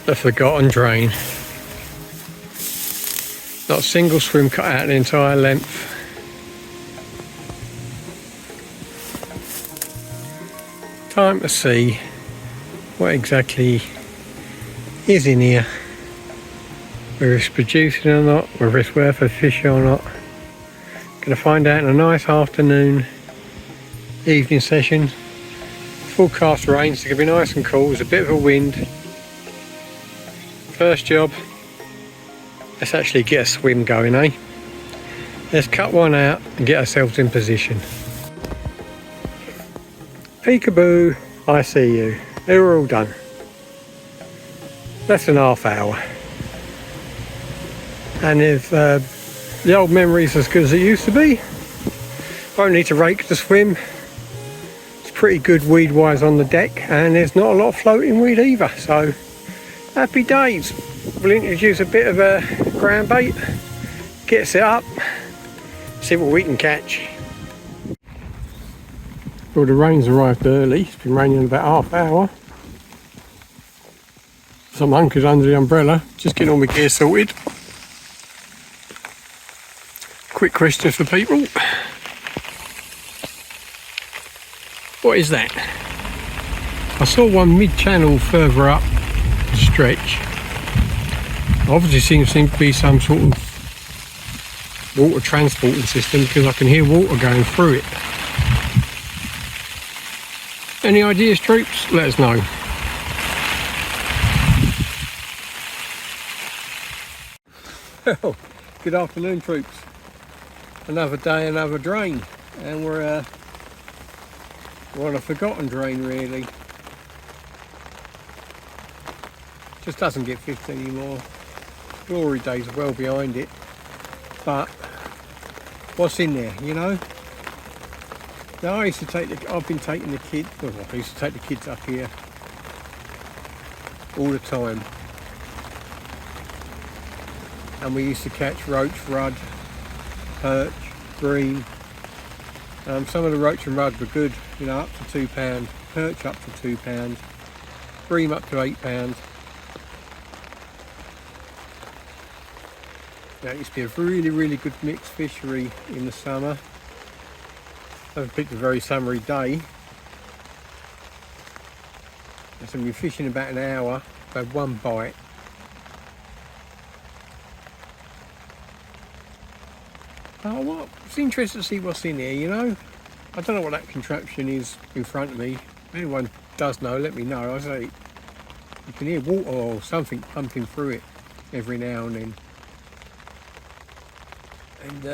The forgotten drain. Not a single swim cut out the entire length. Time to see what exactly is in here. Whether it's producing or not, whether it's worth a fish or not. Gonna find out in a nice afternoon, evening session. Forecast rain, so it's gonna be nice and cool. There's a bit of a wind. First job, let's actually get a swim going, eh? Let's cut one out and get ourselves in position. Peekaboo, I see you. They were all done. Less than half hour. And if the old memory's as good as it used to be, won't need to rake to swim. It's pretty good weed wise on the deck, and there's not a lot of floating weed either, so happy days. We'll introduce a bit of a ground bait, get set up, see what we can catch. Well, the rain's arrived early. It's been raining about half hour. Some hunkers under the umbrella, just getting all my gear sorted. Quick question for people. What is that? I saw one mid-channel further up the stretch. Obviously seems to be some sort of water transporting system, because I can hear water going through it. Any ideas, troops? Let us know. Well, good afternoon, troops. Another day, another drain, and we're on a forgotten drain, really. Just doesn't get fished anymore. Glory days are well behind it, but what's in there, you know? Now, I've been taking the kids, well, I used to take the kids up here all the time, and we used to catch roach, rudd, perch, bream. Some of the roach and rudd were good, you know, up to £2, perch up to £2, bream up to £8. Now, it used to be a really good mixed fishery in the summer. I've picked a very summery day. So we've been fishing about an hour, I've had one bite. Oh, well, it's interesting to see what's in here, you know. I don't know what that contraption is in front of me. If anyone does know, let me know. I say you can hear water or something pumping through it every now and then. And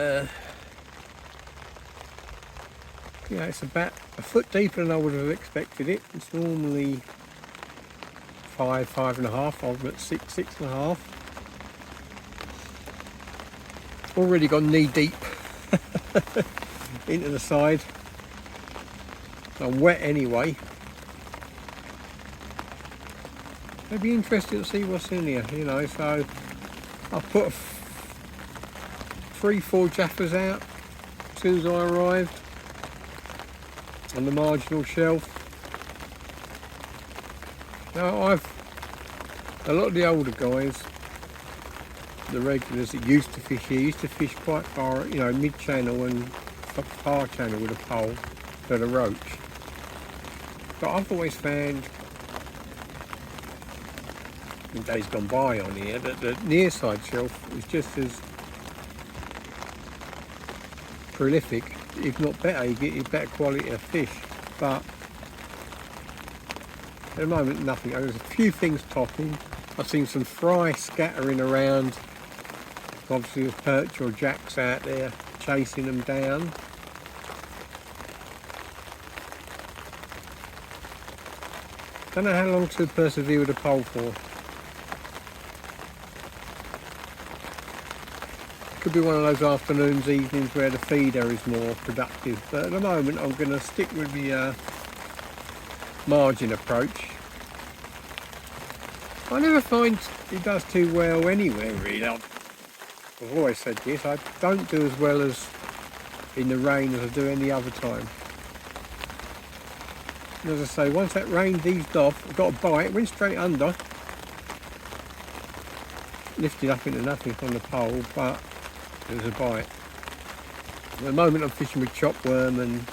yeah, it's about a foot deeper than I would have expected it. It's normally 5.5. I'm at 6.5. Already gone knee deep into the side. I'm wet anyway. It'd be interesting to see what's in here, you know. So I've put 3-4 jaffers out as soon as I arrived on the marginal shelf. Now, a lot of the older guys, the regulars that used to fish here, used to fish quite far, you know, mid-channel and far channel with a pole for the roach. But I've always found, in days gone by on here, that the near side shelf is just as prolific, if not better. You get better quality of fish, but at the moment nothing. There's a few things topping. I've seen some fry scattering around. Obviously there's perch or jacks out there chasing them down. Don't know how long to persevere with a pole for. Could be one of those afternoons, evenings where the feeder is more productive, but at the moment I'm going to stick with the margin approach. I never find it does too well anywhere, really. I've always said this, I don't do as well as in the rain as I do any other time. And as I say, once that rain eased off, I got a bite, went straight under, lifted up into nothing from the pole, but it was a bite. At the moment I'm fishing with chop worm and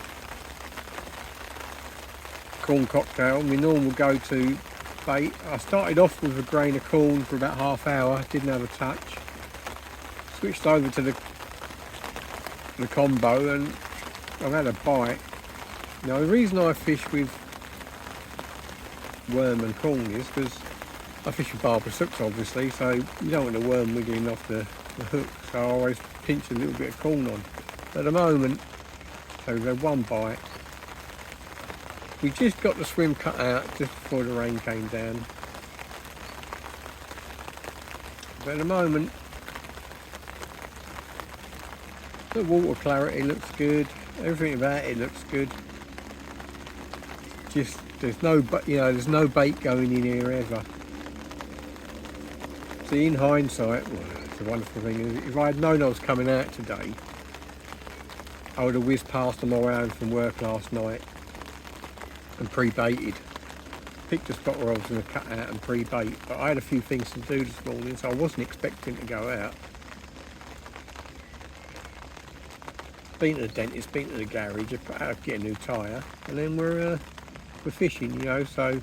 corn cocktail, my normal go-to bait. I started off with a grain of corn for about half hour, didn't have a touch. Switched over to the combo and I've had a bite. Now the reason I fish with worm and corn is because I fish with barbless hooks obviously, so you don't want the worm wiggling off the hook, so I always pinch a little bit of corn on. At the moment, so we've had one bite. We just got the swim cut out just before the rain came down. But at the moment, the water clarity looks good, everything about it looks good. Just there's no bait going in here ever. See, in hindsight, well, it's a wonderful thing. If I had known I was coming out today, I would have whizzed past on my way home from work last night and pre-baited. Picked a spot where I was going to cut out and pre-bait, but I had a few things to do this morning, so I wasn't expecting to go out. Been to the dentist, been to the garage, get a new tyre, and then we're fishing, you know. So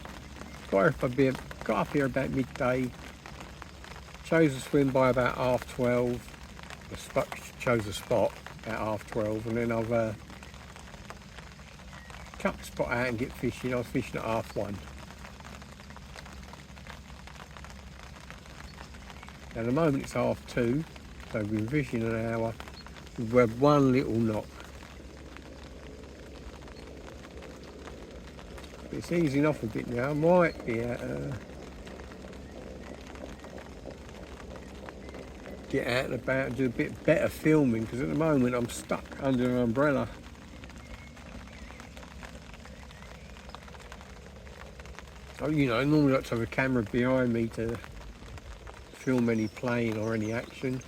got up here about midday, chose a swim by about 12:30. Chose a spot at 12:30, and then I've cut the spot out and get fishing. I was fishing at 1:30. At the moment it's 2:30, so we've been fishing an hour. We've had one little knock. It's easing off a bit now. I might be get out and about and do a bit better filming, because at the moment I'm stuck under an umbrella. Oh, you know, I normally like to have a camera behind me to film any plane or any action.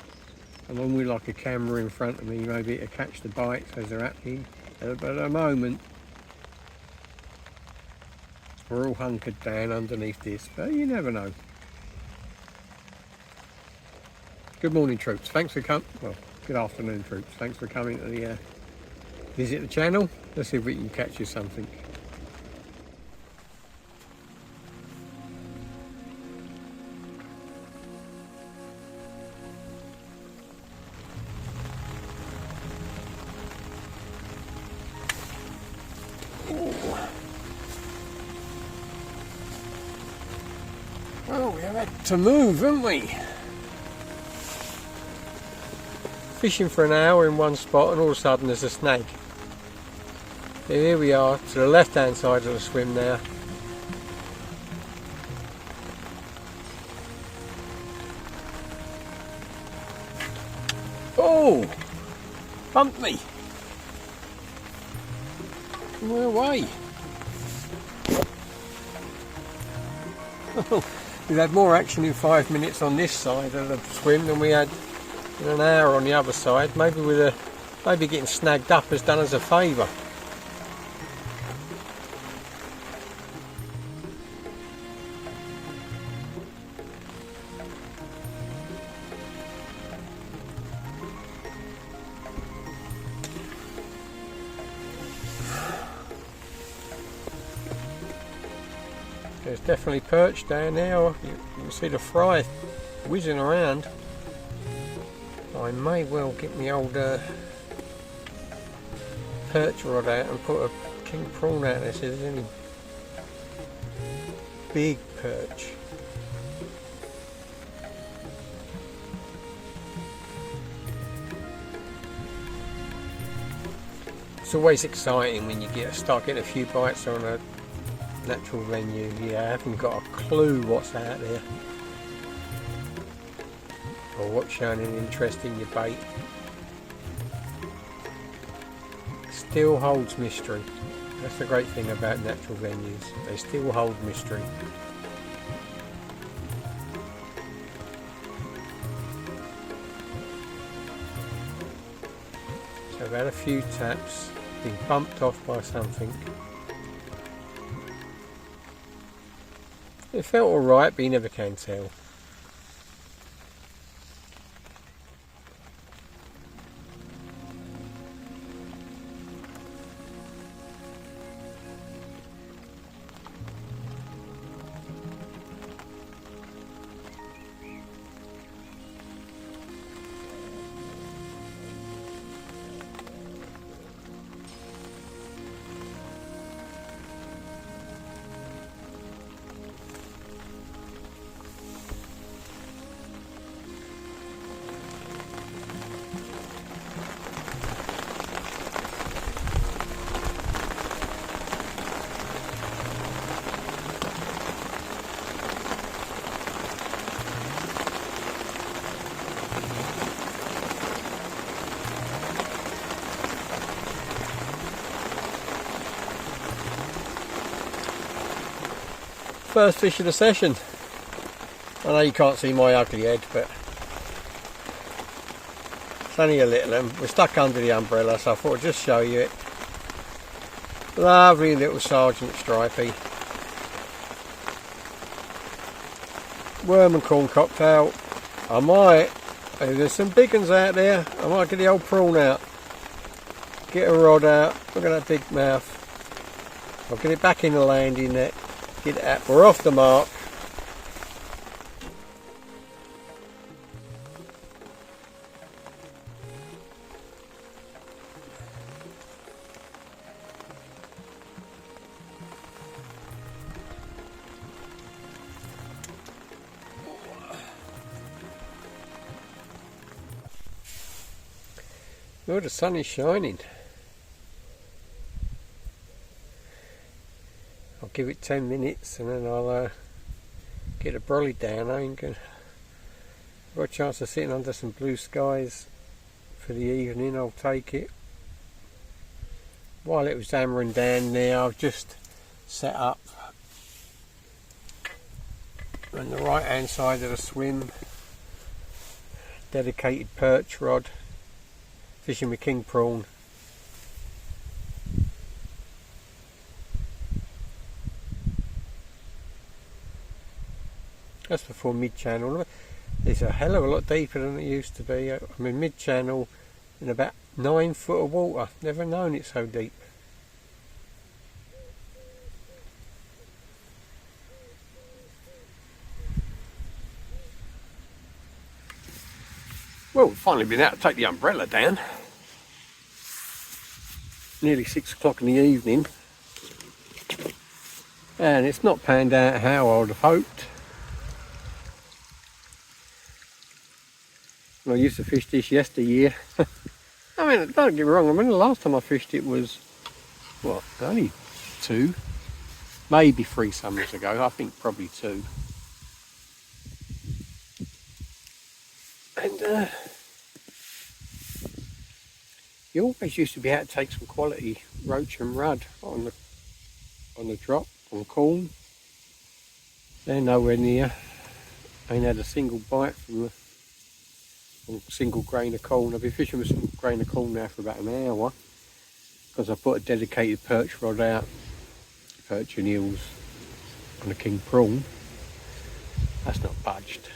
And when we like a camera in front of me, maybe to catch the bites as they're happening. But at the moment, we're all hunkered down underneath this, but you never know. Good morning, troops. Thanks for coming. Well, good afternoon, troops. Thanks for coming to visit the channel. Let's see if we can catch you something. Oh, we have had to move, haven't we? Fishing for an hour in one spot and all of a sudden there's a snag. Here we are to the left hand side of the swim now. Oh! Bumped me! No way! We've had more action in 5 minutes on this side of the swim than we had in an hour on the other side. Maybe getting snagged up has done us a favour. There's definitely perch down there. You can see the fry whizzing around. I may well get my old perch rod out and put a king prawn out there, see if there's any big perch. It's always exciting when you start getting a few bites on a natural venue. Yeah, I haven't got a clue what's out there or what's showing an interest in your bait. Still holds mystery. That's the great thing about natural venues, they still hold mystery. So I've had a few taps, been bumped off by something. It felt alright, but you never can tell. First fish of the session. I know you can't see my ugly head, but it's only a little one. We're stuck under the umbrella, so I thought I'd just show you it. Lovely little sergeant stripey. Worm and corn cocktail. I might, if there's some big ones out there, I might get the old prawn out. Get a rod out, look at that big mouth. I'll get it back in the landing net. Get it out, we're off the mark. Oh, the sun is shining. I'll give it 10 minutes and then I'll get a brolly down. I've got a chance of sitting under some blue skies for the evening. I'll take it. While it was hammering down there, I've just set up on the right hand side of the swim, dedicated perch rod, fishing with king prawn. That's before mid-channel. It's a hell of a lot deeper than it used to be. I mean, mid-channel in about 9 foot of water. Never known it so deep. Well, we've finally been out to take the umbrella down. Nearly 6 o'clock in the evening. And it's not panned out how I would have hoped. I used to fish this yesteryear. I mean, don't get me wrong, I mean the last time I fished it was, what, only 2? Maybe 3 summers ago, I think probably 2. And you always used to be able to take some quality roach and rudd on the drop, on corn. They're nowhere near. I ain't had a single bite from a single grain of corn. I've been fishing with some grain of corn now for about an hour because I put a dedicated perch rod out, perch and eels on a king prawn. That's not budged.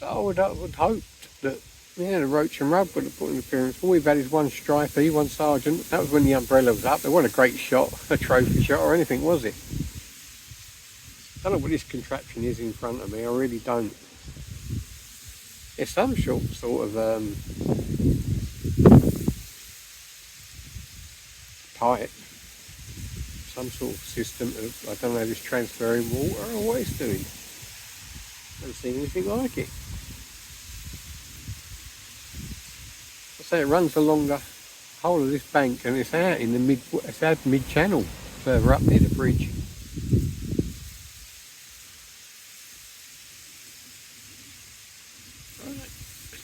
So I would hope that the roach and rub would have put an appearance. All we've had is one stripey, one sergeant. That was when the umbrella was up. It wasn't a great shot, a trophy shot or anything, was it? I don't know what this contraption is in front of me, I really don't. It's some sort of pipe, some sort of system of, I don't know if it's transferring water or what it's doing. I haven't seen anything like it. I say it runs along the whole of this bank and it's out in the it's out mid-channel, further up near the bridge.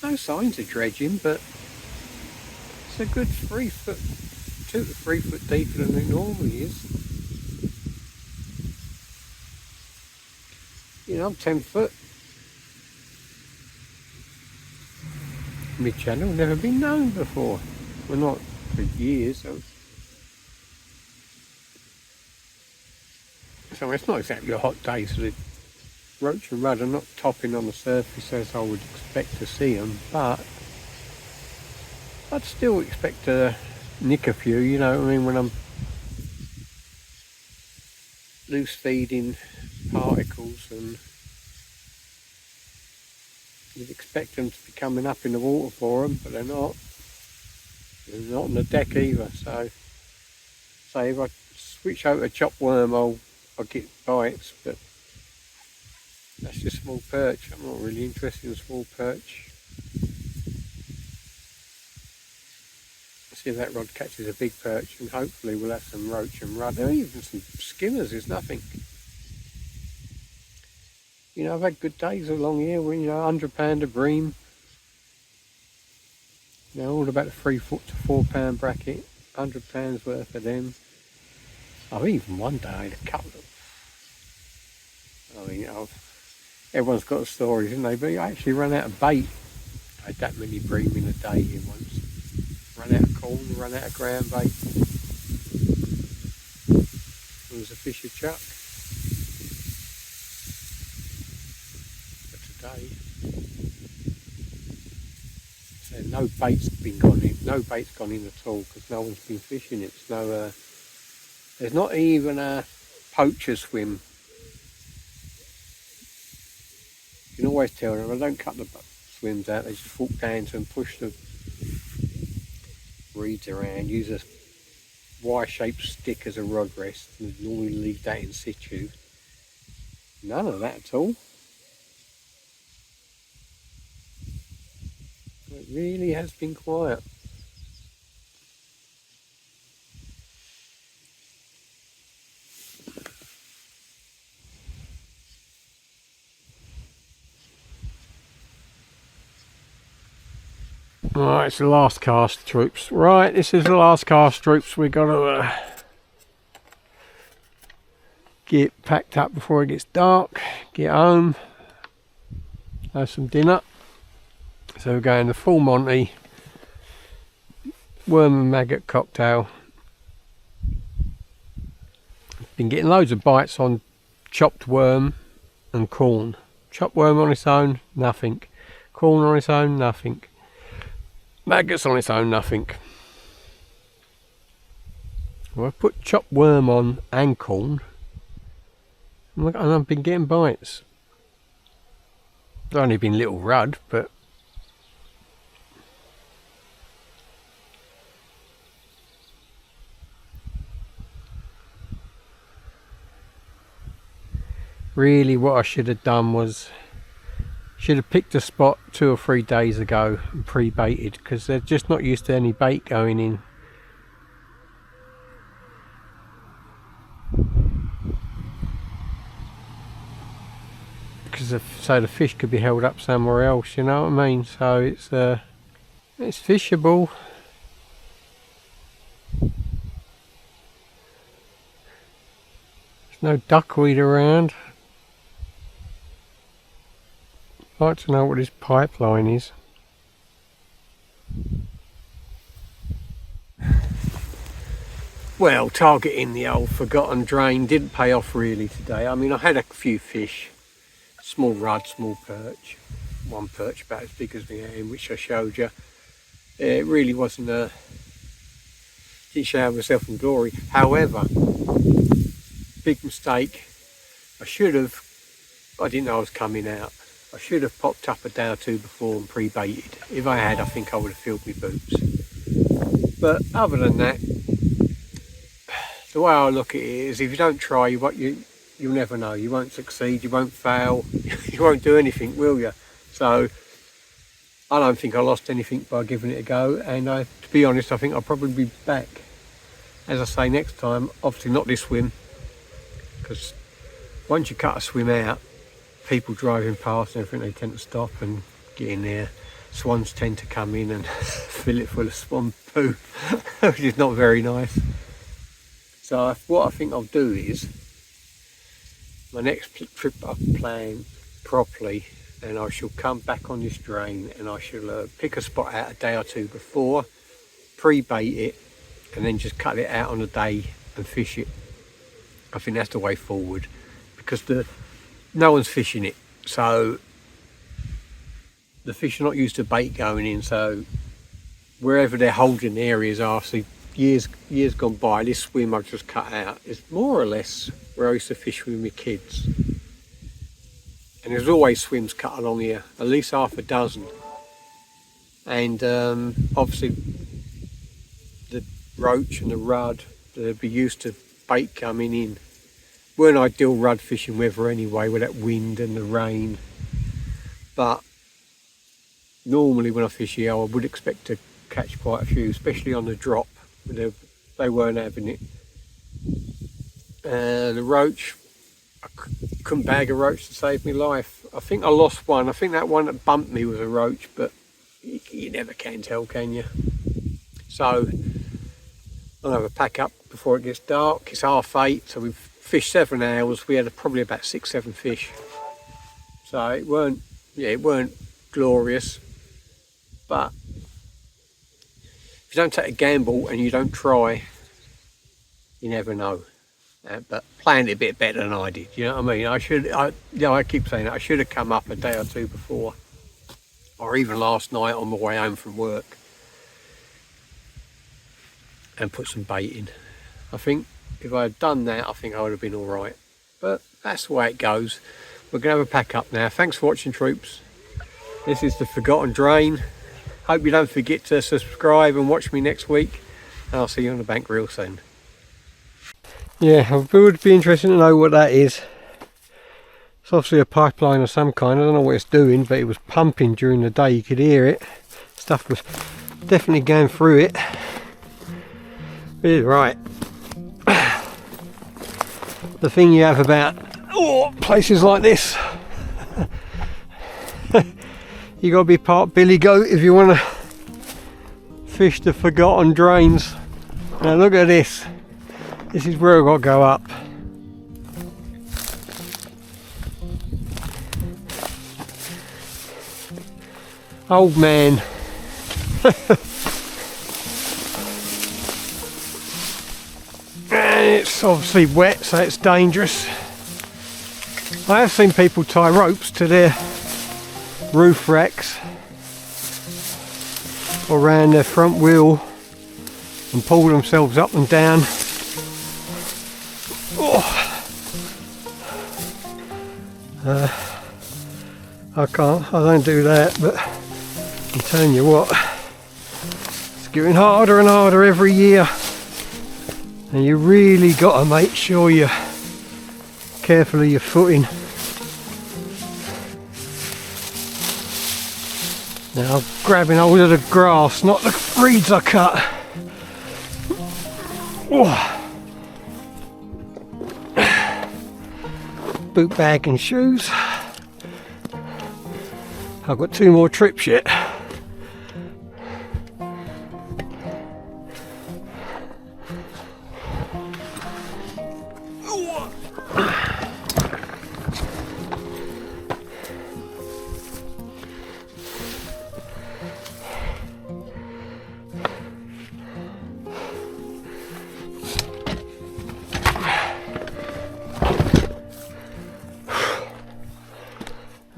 No signs of dredging, but it's a good 3 foot, 2 to 3 foot deeper than it normally is. You know, I'm 10 foot. Mid-channel, never been known before. Well, not for years. So it's not exactly a hot day, so the roach and rudd are not topping on the surface as I would expect to see them, but I'd still expect to nick a few, you know what I mean, when I'm loose feeding particles, and you'd expect them to be coming up in the water for them, but they're not. They're not on the deck either, so say if I switch over to chop worm I'll get bites, but that's just small perch. I'm not really interested in small perch. Let's see if that rod catches a big perch, and hopefully we'll have some roach and rudd. There are even some skimmers, there's nothing. You know, I've had good days along here when, you know, £100 a bream. You know, all about the £3 to £4 bracket, £100 worth of them. I've even one day I had a couple of, I mean, everyone's got stories, haven't they? But I actually ran out of bait. I had that many bream in a day here once. Ran out of corn, ran out of ground bait. It was a fisher chuck. But today, so no bait's been gone in. No bait's gone in at all because no one's been fishing it. It's no, there's not even a poacher swim. You can always tell them. I don't cut the swims out. They just walk down to and push the reeds around. Use a Y-shaped stick as a rod rest and normally leave that in situ. None of that at all. It really has been quiet. Right, it's the last cast, troops. Right, this is the last cast, troops. We've got to get packed up before it gets dark, get home, have some dinner. So we're going to full Monty, worm and maggot cocktail. Been getting loads of bites on chopped worm and corn. Chopped worm on its own, nothing. Corn on its own, nothing. Maggots on its own, nothing. Well, I've put chopped worm on and corn, and I've been getting bites. It's only been little rudd, but really what I should have done was should have picked a spot 2 or 3 days ago and pre-baited, because they're just not used to any bait going in. Because so the fish could be held up somewhere else, you know what I mean? So it's fishable. There's no duckweed around. I'd like to know what this pipeline is. Well, targeting the old forgotten drain didn't pay off really today. I mean, I had a few fish, small rudd, small perch, one perch about as big as my hand, which I showed you. It really wasn't didn't shower myself in glory. However, big mistake. I didn't know I was coming out. I should have popped up a day or two before and pre-baited. If I had, I think I would have filled my boots. But other than that, the way I look at it is, if you don't try, you'll never know. You won't succeed, you won't fail, you won't do anything, will you? So I don't think I lost anything by giving it a go, and to be honest, I think I'll probably be back. As I say, next time, obviously not this swim, because once you cut a swim out, people driving past and everything, they tend to stop and get in there. Swans tend to come in and fill it full of swan poo, which is not very nice. So what I think I'll do is, my next trip I'll plan properly, and I shall come back on this drain and I shall pick a spot out a day or two before, pre-bait it, and then just cut it out on a day and fish it. I think that's the way forward, because no one's fishing it, so the fish are not used to bait going in. So wherever their holding areas are, so years gone by, this swim I've just cut out is more or less where I used to fish with my kids. And there's always swims cut along here, at least half a dozen. And obviously the roach and the rudd, they'd be used to bait coming in. Weren't ideal rudd fishing weather anyway, with that wind and the rain. But normally when I fish here, I would expect to catch quite a few, especially on the drop. They weren't having it. The roach, I couldn't bag a roach to save my life. I think I lost one. I think that one that bumped me was a roach, but you never can tell, can you? So I'll have a pack up before it gets dark. It's 8:30, so we've fished 7 hours. We had probably about 6-7 fish. So it weren't glorious, but if you don't take a gamble and you don't try, you never know. But planned it a bit better than I did, you know what I mean? I keep saying that, I should have come up a day or two before, or even last night on my way home from work, and put some bait in. I think if I had done that, I think I would have been all right. But that's the way it goes. We're going to have a pack up now. Thanks for watching, troops. This is the Forgotten Drain. Hope you don't forget to subscribe and watch me next week, and I'll see you on the bank real soon. Yeah, it would be interesting to know what that is. It's obviously a pipeline of some kind. I don't know what it's doing, but it was pumping during the day. You could hear it. Stuff was definitely going through it. Right. The thing you have about places like this, you got to be part billy goat if you want to fish the forgotten drains. Now look at this. This is where I've got to go up. Old man. And it's obviously wet, so it's dangerous. I have seen people tie ropes to their roof racks or around their front wheel and pull themselves up and down. I don't do that, but I'm telling you what, it's getting harder and harder every year, and you really got to make sure you're careful of your footing. Now I'm grabbing hold of the grass, not the reeds I cut. Boot bag and shoes. I've got 2 more trips yet.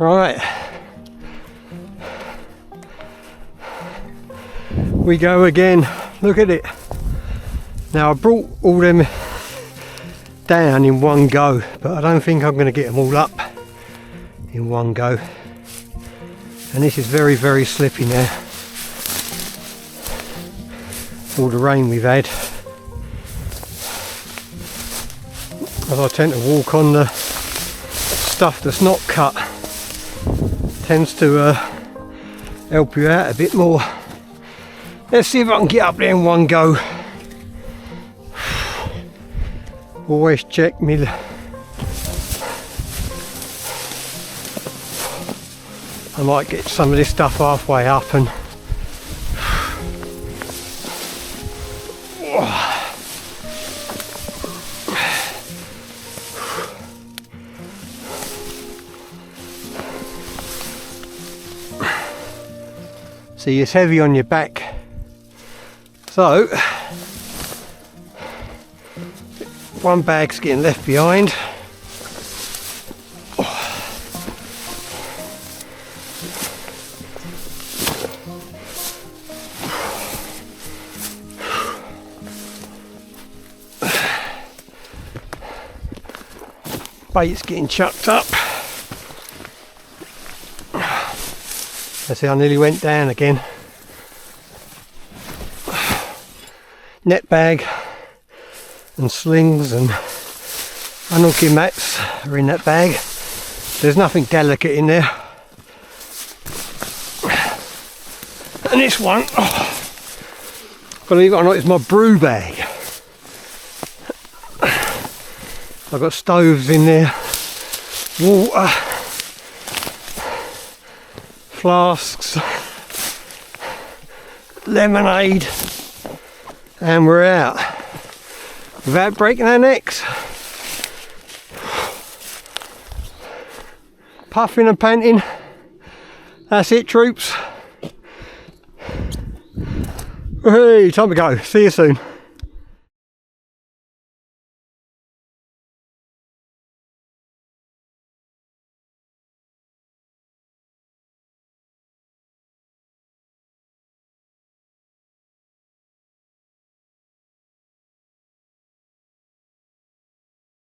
Right, we go again. Look at it. Now I brought all them down in one go, but I don't think I'm going to get them all up in one go. And this is very, very slippy now. All the rain we've had. As I tend to walk on the stuff that's not cut, tends to help you out a bit more. Let's see if I can get up there in one go. Always check me. I might get some of this stuff halfway up and see, it's heavy on your back, so one bag's getting left behind. Bait's getting chucked up. I see, I nearly went down again. Net bag and slings and unhooking mats are in that bag. There's nothing delicate in there. And this one, believe it or not, is my brew bag. I've got stoves in there, water, flasks, lemonade, and we're out. without breaking our necks. Puffing and panting. That's it, troops. Hey, time to go. See you soon.